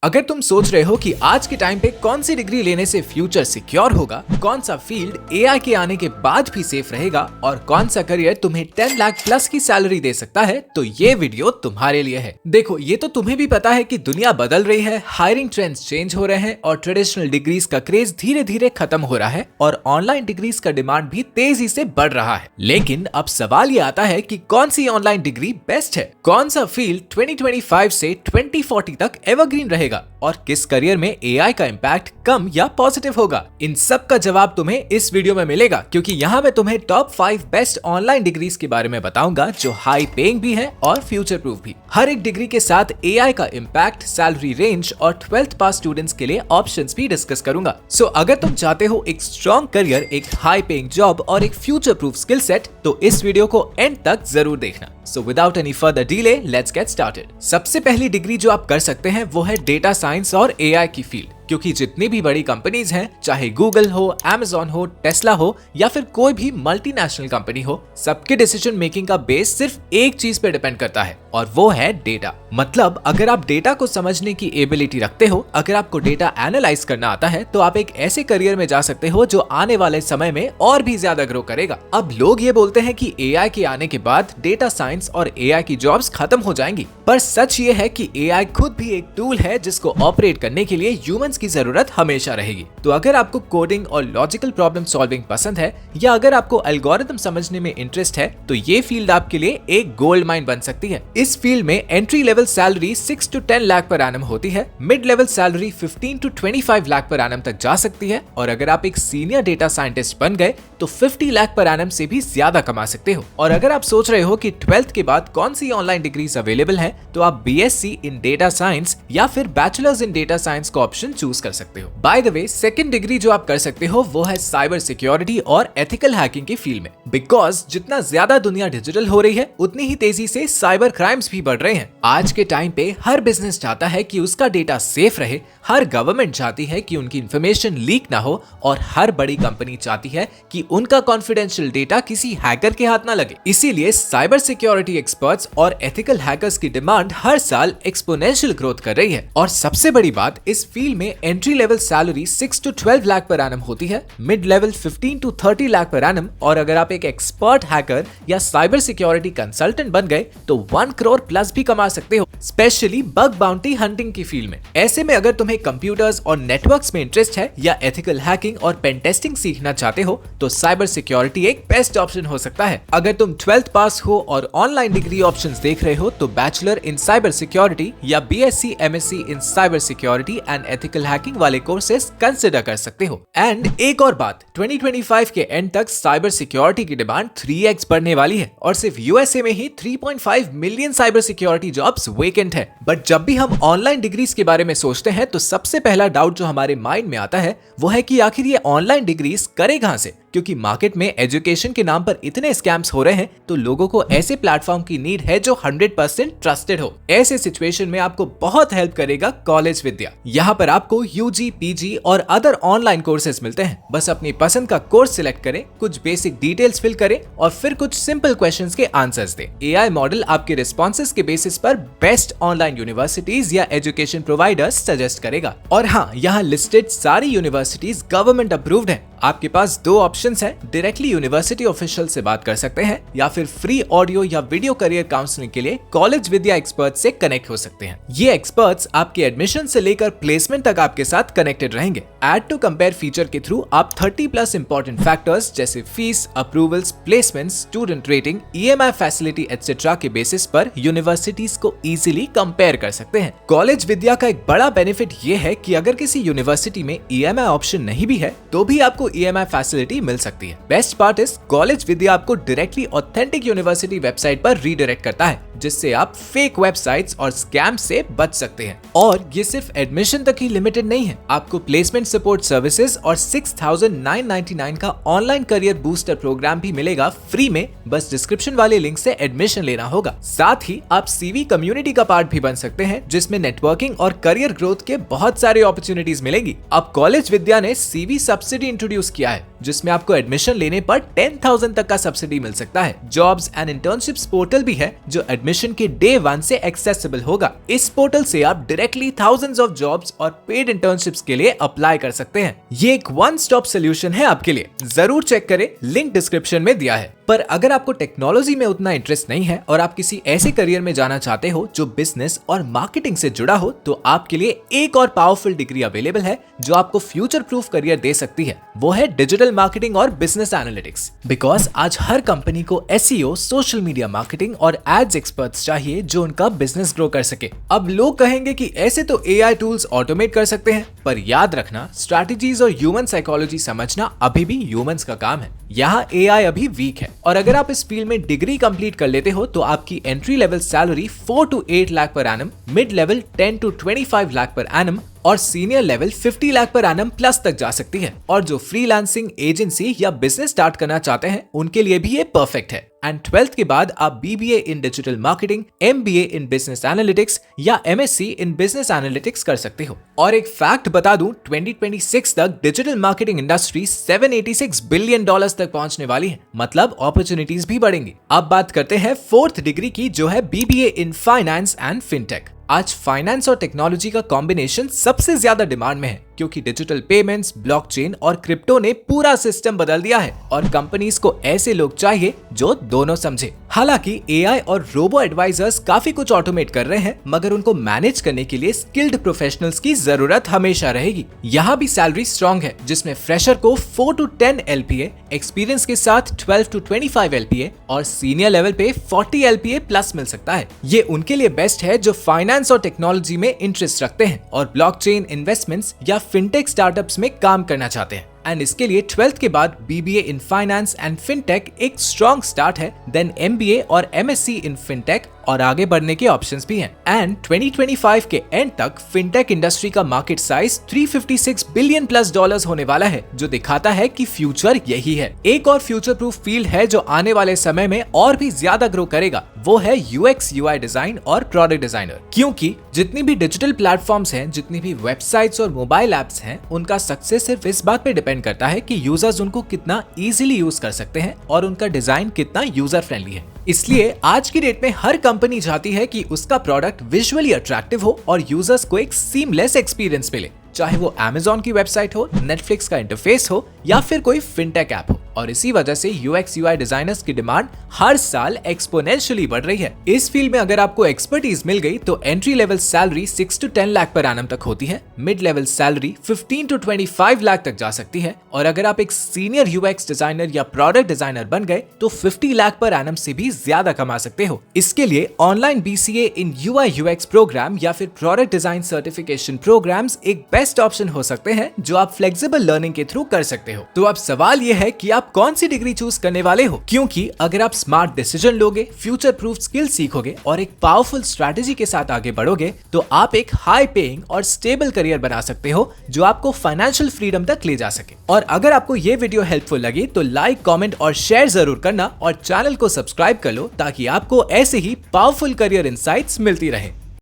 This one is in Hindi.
अगर तुम सोच रहे हो कि आज के टाइम पे कौन सी डिग्री लेने से फ्यूचर सिक्योर होगा, कौन सा फील्ड एआई के आने के बाद भी सेफ रहेगा और कौन सा करियर तुम्हें 10 लाख प्लस की सैलरी दे सकता है, तो ये वीडियो तुम्हारे लिए है। देखो, ये तो तुम्हें भी पता है कि दुनिया बदल रही है, हायरिंग ट्रेंड्स चेंज हो रहे हैं और ट्रेडिशनल डिग्रीज का क्रेज धीरे धीरे खत्म हो रहा है और ऑनलाइन डिग्रीज का डिमांड भी तेजी से बढ़ रहा है। लेकिन अब सवाल ये आता है कि कौन सी ऑनलाइन डिग्री बेस्ट है, कौन सा फील्ड 2025 से 2040 तक एवरग्रीन रहेगा और किस करियर में एआई का इम्पैक्ट कम या पॉजिटिव होगा। इन सब का जवाब तुम्हें इस वीडियो में मिलेगा, क्योंकि यहाँ मैं तुम्हें टॉप 5 बेस्ट ऑनलाइन डिग्रीज के बारे में बताऊंगा जो हाई पेइंग भी है और फ्यूचर प्रूफ भी। हर एक डिग्री के साथ एआई का इम्पैक्ट, सैलरी रेंज और 12th पास स्टूडेंट्स के लिए ऑप्शंस भी डिस्कस करूंगा। सो अगर तुम चाहते हो एक स्ट्रॉन्ग करियर, एक हाई पेइंग जॉब और एक फ्यूचर प्रूफ स्किल सेट, तो इस वीडियो को एंड तक जरूर देखना। So without any further delay, let's get started. सबसे पहली डिग्री जो आप कर सकते हैं वो है डेटा साइंस और एआई की फील्ड, क्योंकि जितनी भी बड़ी कंपनीज हैं, चाहे गूगल हो, अमेज़न हो, टेस्ला हो या फिर कोई भी मल्टीनेशनल कंपनी हो, सबके डिसीजन मेकिंग का बेस सिर्फ एक चीज पे डिपेंड करता है और वो है डेटा। मतलब अगर आप डेटा को समझने की एबिलिटी रखते हो, अगर आपको डेटा एनालाइज करना आता है, तो आप एक ऐसे करियर में जा सकते हो जो आने वाले समय में और भी ज्यादा ग्रो करेगा। अब लोग ये बोलते हैं कि एआई के आने के बाद डेटा साइंस और एआई की जॉब्स खत्म हो जाएंगी, पर सच ये है कि एआई खुद भी एक टूल है जिसको ऑपरेट करने के लिए ह्यूमंस की जरूरत हमेशा रहेगी। तो अगर आपको कोडिंग और लॉजिकल प्रॉब्लम सॉल्विंग पसंद है या अगर आपको एल्गोरिथम समझने में इंटरेस्ट है, तो ये फील्ड आपके लिए एक गोल्ड माइन बन सकती है। इस फील्ड में entry level salary 6 to 10 lakh per annum होती है, mid level salary 15 to 25 lakh per annum तक जा सकती है और अगर आप एक सीनियर डेटा साइंटिस्ट बन गए तो 50 लाख पर एनम से भी ज्यादा कमा सकते हो। और अगर आप सोच रहे हो कि 12th के बाद कौन सी ऑनलाइन डिग्रीज अवेलेबल है, तो आप बीएससी इन डेटा साइंस या फिर बैचलर्स इन डेटा साइंस का ऑप्शन चूज कर सकते हो। By the way, second degree जो आप कर सकते हो वो है साइबर सिक्योरिटी और एथिकल हैकिंग के फील्ड में, बिकॉज जितना ज्यादा दुनिया डिजिटल हो रही है, उतनी ही तेजी से साइबर क्राइम्स भी बढ़ रहे हैं। आज के टाइम पे हर बिजनेस चाहता है कि उसका डेटा सेफ रहे, हर गवर्नमेंट चाहती है कि उनकी इंफॉर्मेशन लीक ना हो और हर बड़ी कंपनी चाहती है कि उनका कॉन्फिडेंशियल डेटा किसी हैकर के हाथ ना लगे। इसीलिए साइबर सिक्योरिटी एक्सपर्ट्स और एथिकल हैकर्स की डिमांड हर साल एक्सपोनेंशियल ग्रोथ कर रही है। और सबसे बड़ी बात, इस फील्ड में entry level salary 6 to 12 lakh per annum होती है, mid level 15 to 30 lakh per annum और अगर आप एक एक्सपर्ट हैकर या साइबर सिक्योरिटी कंसल्टेंट बन गए तो 1 करोड़ प्लस भी कमा सकते हो, स्पेशली बग बाउंटी हंटिंग की फील्ड में। ऐसे में अगर तुम्हें कंप्यूटर्स और नेटवर्क्स में इंटरेस्ट है या एथिकल हैकिंग और पेन टेस्टिंग सीखना चाहते हो, तो साइबर सिक्योरिटी एक बेस्ट ऑप्शन हो सकता है। अगर तुम 12th पास हो और ऑनलाइन डिग्री ऑप्शंस देख रहे हो, तो बैचलर इन साइबर सिक्योरिटी या BSc MSc in cyber security and ethical hacking वाले कोर्सेस कंसिडर कर सकते हो। एंड एक और बात, 2025 के एंड तक साइबर सिक्योरिटी की डिमांड 3x बढ़ने वाली है और सिर्फ यूएसए में ही 3.5 million cyber security jobs vacant है। बट जब भी हम ऑनलाइन डिग्रीज के बारे में सोचते हैं, तो सबसे पहला डाउट जो हमारे माइंड में आता है वो है कि आखिर ये ऑनलाइन डिग्रीज करे कहां से, क्योंकि मार्केट में एजुकेशन के नाम पर इतने स्कैम्स हो रहे हैं, तो लोगों को ऐसे प्लेटफॉर्म की नीड है जो 100% ट्रस्टेड हो। ऐसे सिचुएशन में आपको बहुत हेल्प करेगा कॉलेज विद्या। यहाँ पर आपको यूजी, पीजी और अदर ऑनलाइन कोर्सेज मिलते हैं। बस अपनी पसंद का कोर्स सिलेक्ट करें, कुछ बेसिक डिटेल्स फिल करें और फिर कुछ सिंपल क्वेश्चंस के आंसर्स दें। एआई मॉडल आपके रिस्पॉन्सेज के बेसिस पर बेस्ट ऑनलाइन यूनिवर्सिटीज या एजुकेशन प्रोवाइडर्स सजेस्ट करेगा। और हाँ, यहाँ लिस्टेड सारी यूनिवर्सिटीज गवर्नमेंट अप्रूव्ड है। आपके पास दो ऑप्शंस हैं, डायरेक्टली यूनिवर्सिटी ऑफिशियल से बात कर सकते हैं या फिर फ्री ऑडियो या वीडियो करियर काउंसलिंग के लिए कॉलेज विद्या एक्सपर्ट्स से कनेक्ट हो सकते हैं। ये एक्सपर्ट्स आपके एडमिशन से लेकर प्लेसमेंट तक आपके साथ कनेक्टेड रहेंगे। ऐड टू कंपेयर फीचर के थ्रू आप 30+ इंपॉर्टेंट फैक्टर्स जैसे fees, approvals, placements, student rating, EMI facility etcetera के बेसिस पर यूनिवर्सिटीज को इजीली कंपेयर कर सकते हैं। कॉलेज विद्या का एक बड़ा बेनिफिट ये है कि अगर किसी यूनिवर्सिटी में ईएमआई ऑप्शन नहीं भी है, तो भी आपको ईएमआई फैसिलिटी मिल सकती है। बेस्ट पार्ट इज, कॉलेज विद्या आपको डायरेक्टली ऑथेंटिक यूनिवर्सिटी वेबसाइट पर रीडायरेक्ट करता है, जिससे आप फेक वेबसाइट्स और स्कैम से बच सकते हैं। और ये सिर्फ एडमिशन तक ही लिमिटेड नहीं है, आपको प्लेसमेंट सपोर्ट सर्विसेज और 6,999 का ऑनलाइन करियर बूस्टर प्रोग्राम भी मिलेगा फ्री में। बस डिस्क्रिप्शन वाले लिंक से एडमिशन लेना होगा। साथ ही आप सीवी कम्युनिटी का पार्ट भी बन सकते हैं, जिसमें नेटवर्किंग और करियर ग्रोथ के बहुत सारे अपॉर्चुनिटीज मिलेंगी। अब कॉलेज विद्या ने सीवी सब्सिडी इंट्रोड्यूस किया है, जिसमें आपको एडमिशन लेने पर 10,000 तक का सब्सिडी मिल सकता है। जॉब्स एंड इंटर्नशिप्स पोर्टल भी है जो एडमिशन के डे 1 से एक्सेसिबल होगा। इस पोर्टल से आप डायरेक्टली थाउजेंड्स ऑफ जॉब्स और पेड इंटर्नशिप्स के लिए अप्लाई कर सकते हैं। ये एक वन स्टॉप सोल्यूशन है आपके लिए। जरूर चेक करें, लिंक डिस्क्रिप्शन में दिया है। पर अगर आपको टेक्नोलॉजी में उतना इंटरेस्ट नहीं है और आप किसी ऐसे करियर में जाना चाहते हो जो बिजनेस और मार्केटिंग से जुड़ा हो, तो आपके लिए एक और पावरफुल डिग्री अवेलेबल है जो आपको फ्यूचर प्रूफ करियर दे सकती है। वो है डिजिटल मार्केटिंग और बिजनेस एनालिटिक्स। बिकॉज आज हर कंपनी को SEO, सोशल मीडिया मार्केटिंग और एड्स एक्सपर्ट्स चाहिए जो उनका बिजनेस ग्रो कर सके। अब लोग कहेंगे कि ऐसे तो AI टूल्स ऑटोमेट कर सकते हैं, पर याद रखना स्ट्रैटेजीज और ह्यूमन साइकोलॉजी समझना अभी भी ह्यूमंस का काम है। यहाँ AI अभी वीक है और अगर आप इस फील्ड में डिग्री कंप्लीट कर लेते हो तो आपकी entry level salary 4 to 8 lakh per annum, mid level 10 to 25 lakh per annum और senior level 50 lakh per annum plus तक जा सकती है। और जो फ्रीलांसिंग, एजेंसी या बिजनेस स्टार्ट करना चाहते हैं उनके लिए भी ये परफेक्ट है। एंड 12th के बाद आप BBA in digital marketing, MBA in business analytics या MSc इन बिजनेस एनालिटिक्स कर सकते हो। और एक फैक्ट बता दूं, 2026 तक डिजिटल मार्केटिंग इंडस्ट्री $786 बिलियन तक पहुंचने वाली है। मतलब अपॉर्चुनिटीज भी बढ़ेंगी। अब बात करते हैं 4th डिग्री की, जो है BBA in finance and fintech. आज फाइनेंस और टेक्नोलॉजी का कॉम्बिनेशन सबसे ज्यादा डिमांड में है क्योंकि डिजिटल पेमेंट्स, ब्लॉकचेन और क्रिप्टो ने पूरा सिस्टम बदल दिया है और कंपनीज को ऐसे लोग चाहिए जो दोनों समझे। हालांकि AI और रोबो एडवाइजर्स काफी कुछ ऑटोमेट कर रहे हैं, मगर उनको मैनेज करने के लिए स्किल्ड प्रोफेशनल्स की जरूरत हमेशा रहेगी। यहाँ भी सैलरी स्ट्रॉन्ग है, जिसमें फ्रेशर को 4 to 10 LPA, एक्सपीरियंस के साथ 12 to 25 LPA और सीनियर लेवल पे 40 LPA प्लस मिल सकता है। ये उनके लिए बेस्ट है जो फाइनेंस और टेक्नोलॉजी में इंटरेस्ट रखते हैं और ब्लॉकचेन, इन्वेस्टमेंट्स या फिनटेक स्टार्टअप्स में काम करना चाहते हैं। एंड इसके लिए 12th के बाद BBA in finance and fintech एक स्ट्रॉन्ग स्टार्ट है, देन MBA और MSc इन फिनटेक और आगे बढ़ने के ऑप्शंस भी हैं। एंड 2025 के एंड तक फिनटेक इंडस्ट्री का मार्केट साइज $356 बिलियन प्लस होने वाला है, जो दिखाता है कि फ्यूचर यही है। एक और फ्यूचर प्रूफ फील्ड है जो आने वाले समय में और भी ज्यादा ग्रो करेगा, वो है UX UI डिजाइन और प्रोडक्ट डिजाइनर। क्योंकि जितनी भी डिजिटल प्लेटफॉर्म्स हैं, जितनी भी वेबसाइट्स और मोबाइल एप्स हैं, उनका सक्सेस सिर्फ इस बात पे डिपेंड करता है कि यूजर्स उनको कितना इजीली यूज कर सकते हैं और उनका डिजाइन कितना यूजर फ्रेंडली है। इसलिए आज की डेट में हर कंपनी चाहती है कि उसका प्रोडक्ट विजुअली अट्रैक्टिव हो और यूजर्स को एक सीमलेस एक्सपीरियंस मिले, चाहे वो Amazon की वेबसाइट हो, Netflix का इंटरफेस हो या फिर कोई फिनटेक ऐप हो। और इसी वजह से UX UI डिजाइनर्स की डिमांड हर साल एक्सपोनेंशियली बढ़ रही है। इस फील्ड में अगर आपको एक्सपर्टीज मिल गई तो entry level salary 6 to 10 lakh per annum तक होती है, mid level salary 15 to 25 lakh तक जा सकती है और अगर आप एक सीनियर UX डिजाइनर या प्रोडक्ट डिजाइनर बन गए तो 50 लाख पर एनम से भी ज्यादा कमा सकते हो। इसके लिए ऑनलाइन BCA इन UI UX प्रोग्राम या फिर प्रोडक्ट डिजाइन सर्टिफिकेशन प्रोग्राम्स एक बेस्ट ऑप्शन हो सकते हैं जो आप फ्लेक्सिबल लर्निंग के थ्रू कर सकते हो। तो अब सवाल ये है कि आप कौन सी डिग्री चूज करने वाले हो, क्योंकि अगर आप स्मार्ट डिसीजन लोगे, फ्यूचर प्रूफ स्किल सीखोगे और एक पावरफुल स्ट्रैटेजी के साथ आगे बढ़ोगे तो आप एक हाई पेइंग और स्टेबल करियर बना सकते हो जो आपको फाइनेंशियल फ्रीडम तक ले जा सके। और अगर आपको ये वीडियो हेल्पफुल लगी तो लाइक, कमेंट और शेयर जरूर करना और चैनल को सब्सक्राइब कर लो ताकि आपको ऐसे ही पावरफुल करियर इनसाइट्स मिलती रहे।